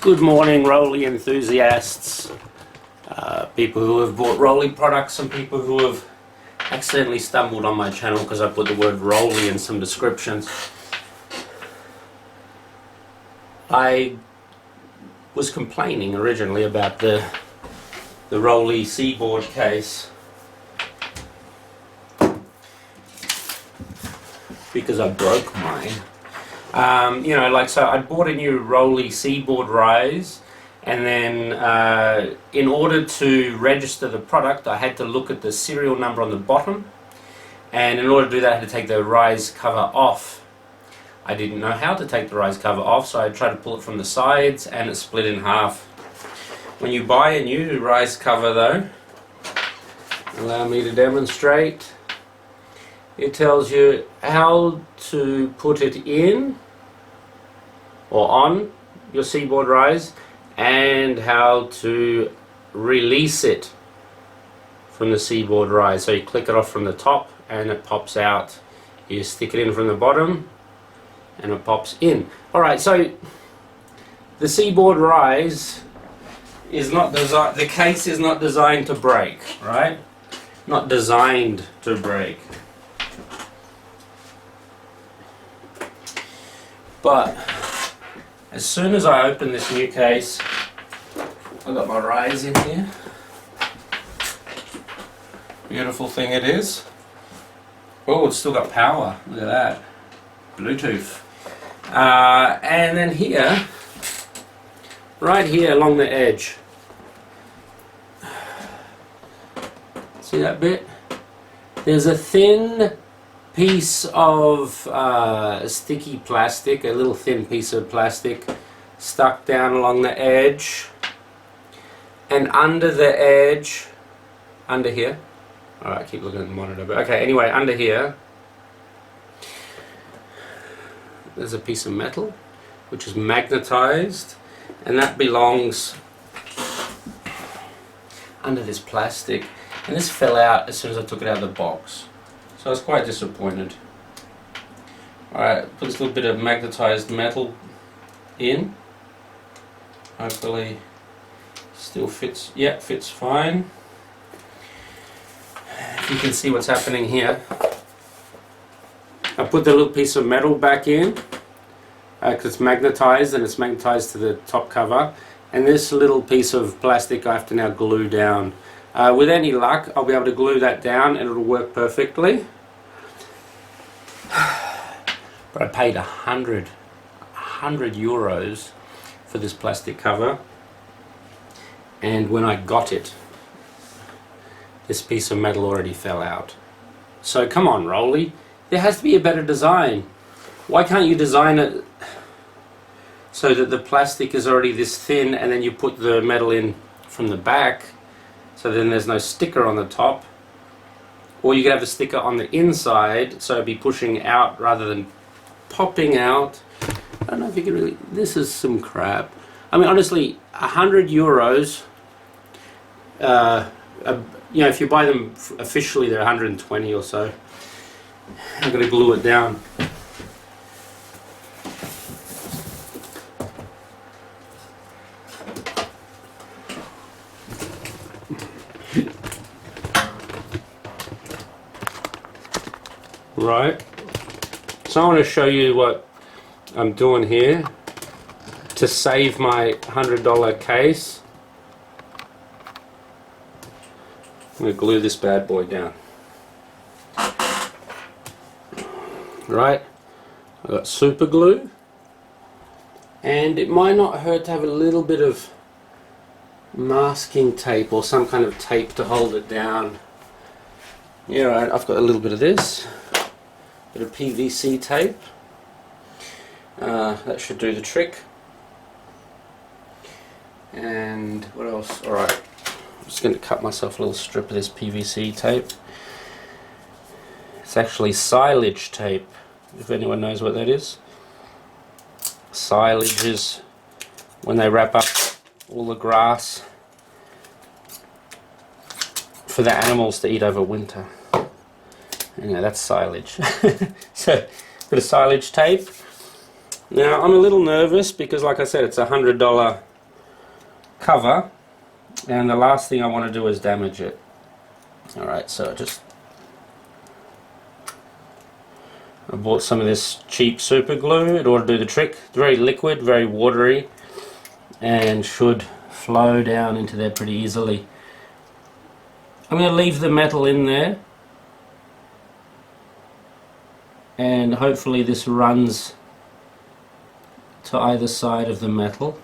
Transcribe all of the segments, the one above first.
Good morning, Roli enthusiasts, people who have bought Roli products and people who have accidentally stumbled on my channel because I put the word Roli in some descriptions. I was complaining originally about the Roli Seaboard case because I broke mine. So I bought a new Roli Seaboard Rise, and then in order to register the product I had to look at the serial number on the bottom, and in order to do that I had to take the Rise cover off. I didn't know how to take the Rise cover off, so I tried to pull it from the sides and it split in half. When you buy a new Rise cover though, allow me to demonstrate, it tells you how to put it in or on your Seaboard Rise and how to release it from the Seaboard Rise. So you click it off from the top and it pops out. You stick it in from the bottom and it pops in. Alright, so the Seaboard Rise is not designed, the case is not designed to break, right? Not designed to break. But as soon as I open this new case, I've got my Rise in here. Beautiful thing it is. Oh, it's still got power. Look at that. Bluetooth. And then here, right here along the edge, see that bit? There's a thin piece of sticky plastic, a little thin piece of plastic stuck down along the edge, and under the edge, under here, alright, keep looking at the monitor, but okay, anyway, under here there's a piece of metal which is magnetized, and that belongs under this plastic, and this fell out as soon as I took it out of the box. So I was quite disappointed. Alright, put this little bit of magnetized metal in. Hopefully still fits. Yeah, fits fine. You can see what's happening here. I put the little piece of metal back in because it's magnetized, and it's magnetized to the top cover. And this little piece of plastic I have to now glue down. With any luck, I'll be able to glue that down and it'll work perfectly. But I paid 100 euros for this plastic cover, and when I got it, this piece of metal already fell out. So come on, Roli, there has to be a better design. Why can't you design it so that the plastic is already this thin, and then you put the metal in from the back, so then there's no sticker on the top, or you could have a sticker on the inside so it'd be pushing out rather than popping out. I don't know if you can really, this is some crap. I mean, honestly, 100 euros, if you buy them officially they're 120 or so. I'm going to glue it down. Right, so I want to show you what I'm doing here to save my $100 case. I'm going to glue this bad boy down. Right, I've got super glue, and it might not hurt to have a little bit of masking tape or some kind of tape to hold it down. Yeah, right, I've got a little bit of this. Bit of PVC tape. That should do the trick. And what else? Alright, I'm just going to cut myself a little strip of this PVC tape. It's actually silage tape, if anyone knows what that is. Silage is when they wrap up all the grass for the animals to eat over winter. Anyway, that's silage. So, bit of silage tape. Now, I'm a little nervous because, like I said, it's a $100 cover, and the last thing I want to do is damage it. Alright, so I bought some of this cheap super glue. It ought to do the trick. It's very liquid, very watery, and should flow down into there pretty easily. I'm going to leave the metal in there, and hopefully this runs to either side of the metal.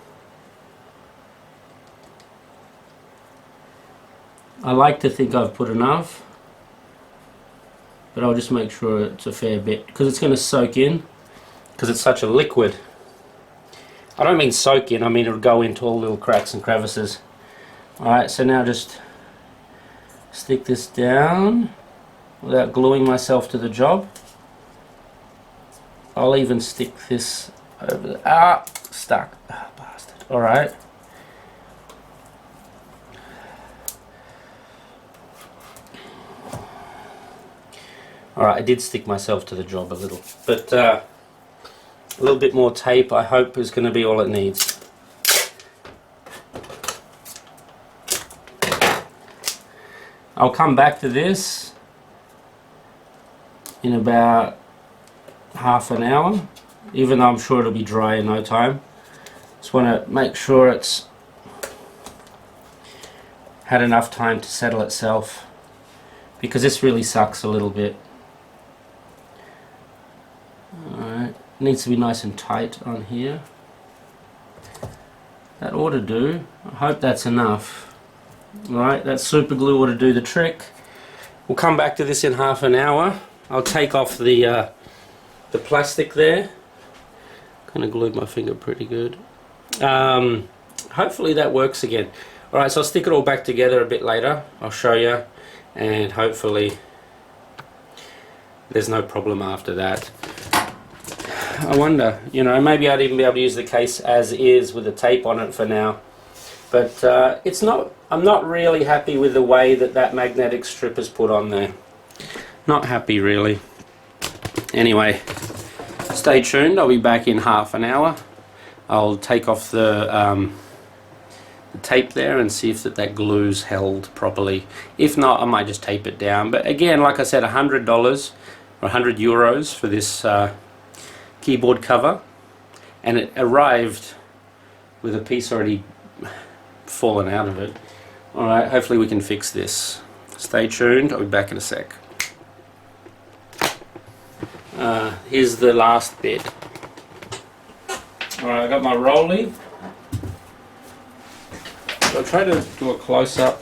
I like to think I've put enough, but I'll just make sure it's a fair bit, because it's going to soak in, because it's such a liquid. I don't mean soak in, I mean it'll go into all little cracks and crevices. Alright, so now just stick this down without gluing myself to the job. I'll even stick this over the... stuck. Bastard. Alright. Alright, I did stick myself to the job a little, but a little bit more tape I hope is going to be all it needs. I'll come back to this in about half an hour, even though I'm sure it'll be dry in no time. Just want to make sure it's had enough time to settle itself, because this really sucks a little bit. Alright, needs to be nice and tight on here. That ought to do. I hope that's enough. Alright, that super glue ought to do the trick. We'll come back to this in half an hour. I'll take off the plastic there. Kind of glued my finger pretty good. Hopefully that works again. Alright, so I'll stick it all back together a bit later. I'll show you, and hopefully there's no problem after that. I wonder, you know, maybe I'd even be able to use the case as is with the tape on it for now. But it's not. I'm not really happy with the way that magnetic strip is put on there. Not happy really. Anyway, stay tuned. I'll be back in half an hour. I'll take off the tape there and see if that glue's held properly. If not, I might just tape it down. But again, like I said, $100 or €100 for this keyboard cover, and it arrived with a piece already fallen out of it. Alright, hopefully we can fix this. Stay tuned, I'll be back in a sec. Here's the last bit. Alright, I got my Roli. So I'll try to do a close-up.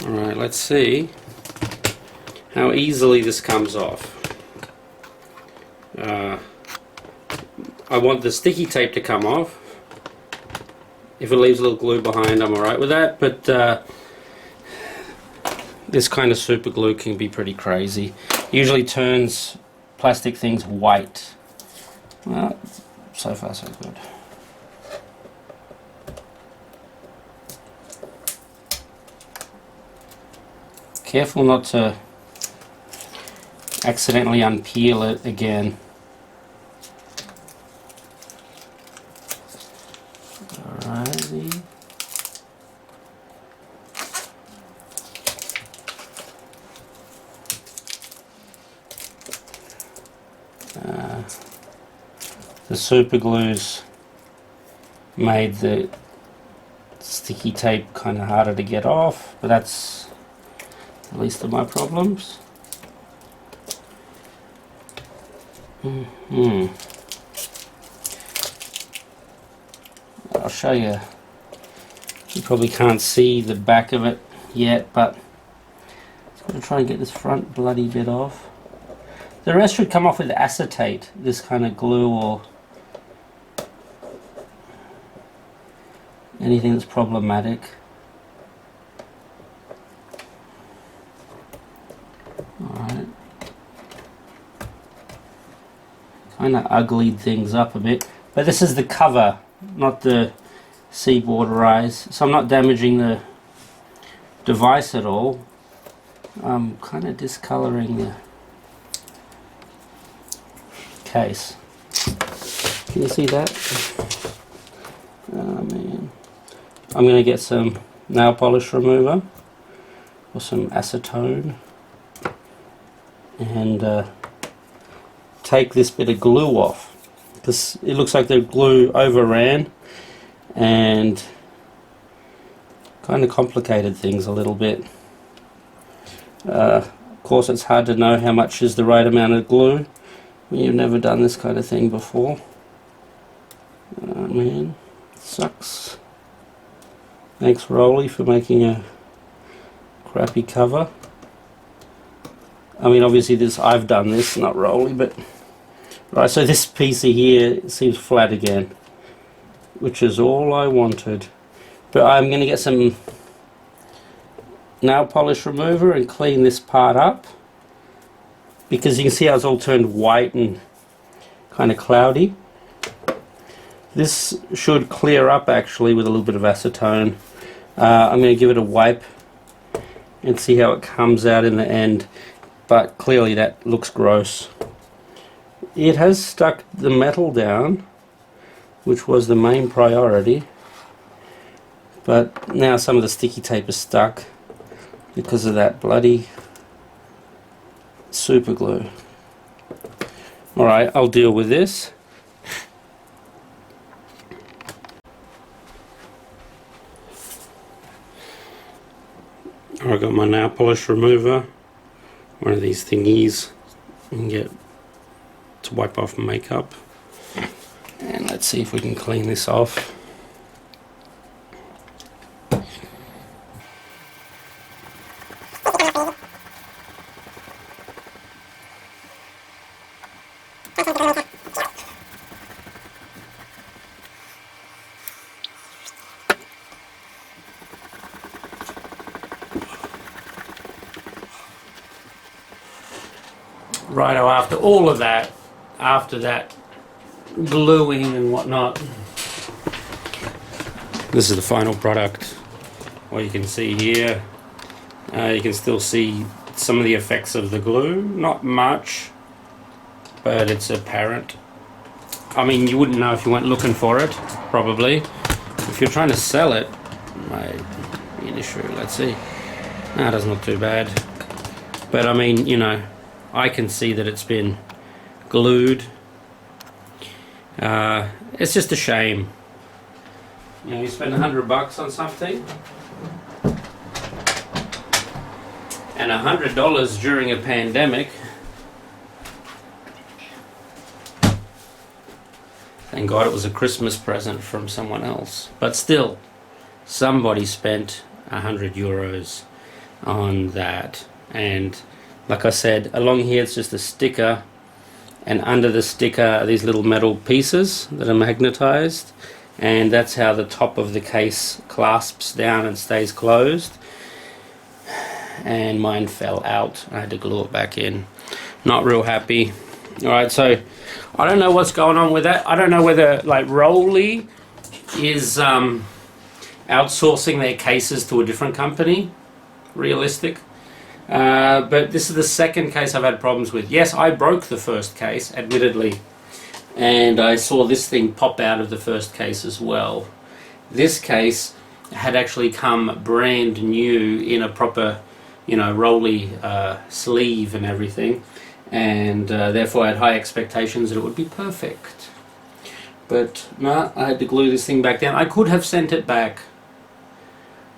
Alright, let's see how easily this comes off. I want the sticky tape to come off. If it leaves a little glue behind, I'm alright with that, but this kind of super glue can be pretty crazy. Usually turns plastic things white. Well, so far so good. Careful not to accidentally unpeel it again. Alrighty. The super glues made the sticky tape kind of harder to get off, but that's the least of my problems. I'll show you. You probably can't see the back of it yet, but I'm going to try and get this front bloody bit off. The rest should come off with acetate, this kind of glue or anything that's problematic. Alright. Kind of uglied things up a bit, but this is the cover, not the Seaboard Rise, so I'm not damaging the device at all. I'm kind of discoloring the case. Can you see that? Oh man. I'm going to get some nail polish remover or some acetone and take this bit of glue off, because it looks like the glue overran and kind of complicated things a little bit. Of course, it's hard to know how much is the right amount of glue when you've never done this kind of thing before. Oh man, it sucks. Thanks Roli for making a crappy cover. I mean, obviously I've done this, not Roli, but right, so this piece here seems flat again, which is all I wanted. But I'm going to get some nail polish remover and clean this part up, because you can see how it's all turned white and kind of cloudy. This should clear up actually with a little bit of acetone. I'm going to give it a wipe and see how it comes out in the end, but clearly that looks gross. It has stuck the metal down, which was the main priority, but now some of the sticky tape is stuck because of that bloody super glue. Alright, I'll deal with this. I've got my nail polish remover, one of these thingies, and get to wipe off makeup. And let's see if we can clean this off. Righto, after all of that, after that gluing and whatnot, this is the final product. What you can see here, you can still see some of the effects of the glue. Not much, but it's apparent. I mean, you wouldn't know if you went looking for it, probably. If you're trying to sell it, might be an issue. Let's see. No, it doesn't look too bad. But I mean, you know, I can see that it's been glued. It's just a shame. You know, you spend $100 on something, and $100 during a pandemic. Thank God it was a Christmas present from someone else. But still, somebody spent €100 on that. And like I said, along here it's just a sticker, and under the sticker are these little metal pieces that are magnetized, and that's how the top of the case clasps down and stays closed. And mine fell out. I had to glue it back in. Not real happy. Alright, so I don't know what's going on with that. I don't know whether like Roli is outsourcing their cases to a different company, Realistic. But this is the second case I've had problems with. Yes, I broke the first case, admittedly, and I saw this thing pop out of the first case as well. This case had actually come brand new in a proper, you know, Roli sleeve and everything, and therefore I had high expectations that it would be perfect. But no, I had to glue this thing back down. I could have sent it back.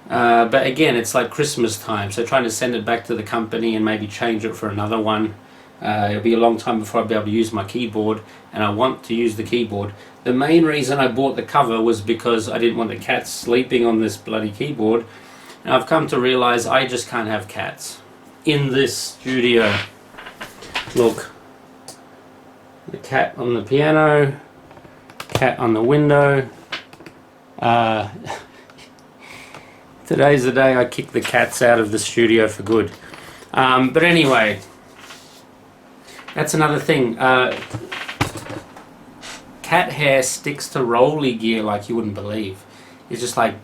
But again, it's like Christmas time, so trying to send it back to the company and maybe change it for another one, it'll be a long time before I'll be able to use my keyboard, and I want to use the keyboard. The main reason I bought the cover was because I didn't want the cats sleeping on this bloody keyboard, and I've come to realize I just can't have cats in this studio. Look, the cat on the piano, cat on the window. Today's the day I kick the cats out of the studio for good. But anyway, that's another thing. Cat hair sticks to Roli gear like you wouldn't believe. It's just like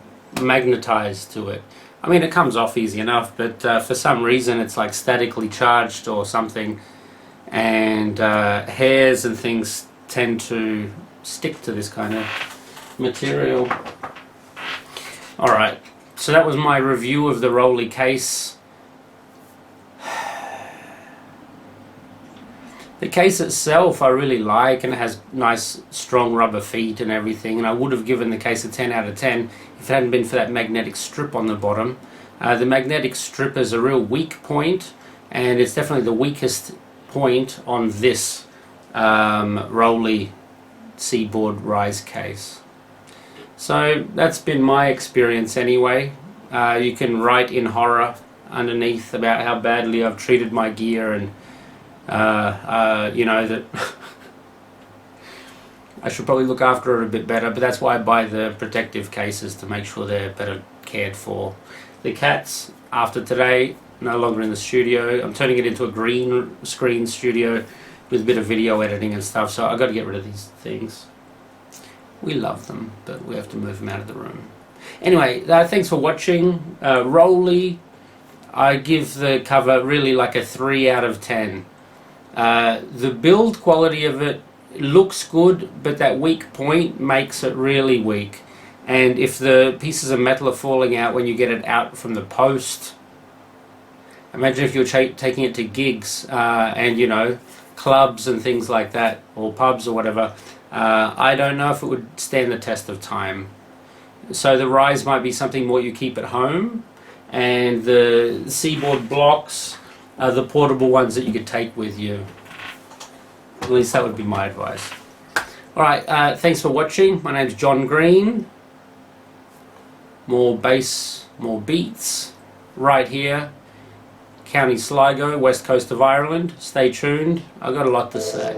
magnetized to it. I mean, it comes off easy enough, but for some reason it's like statically charged or something. and hairs and things tend to stick to this kind of material. Alright, so that was my review of the Roli case. The case itself I really like, and it has nice strong rubber feet and everything, and I would have given the case a 10 out of 10 if it hadn't been for that magnetic strip on the bottom. The magnetic strip is a real weak point, and it's definitely the weakest point on this Roli Seaboard Rise case. So that's been my experience anyway. You can write in horror underneath about how badly I've treated my gear, and you know, that I should probably look after it a bit better, but that's why I buy the protective cases, to make sure they're better cared for. The cats, after today, no longer in the studio. I'm turning it into a green screen studio with a bit of video editing and stuff, so I've got to get rid of these things. We love them, but we have to move them out of the room. Anyway, thanks for watching. Roli, I give the cover really like a 3 out of 10. The build quality of it looks good, but that weak point makes it really weak. And if the pieces of metal are falling out when you get it out from the post, imagine if you're taking it to gigs and, you know, clubs and things like that, or pubs or whatever. I don't know if it would stand the test of time. So the Rise might be something more you keep at home, and the Seaboard blocks are the portable ones that you could take with you. At least that would be my advice. Alright, thanks for watching. My name's John Green. More bass, more beats, right here. County Sligo, west coast of Ireland. Stay tuned. I've got a lot to say.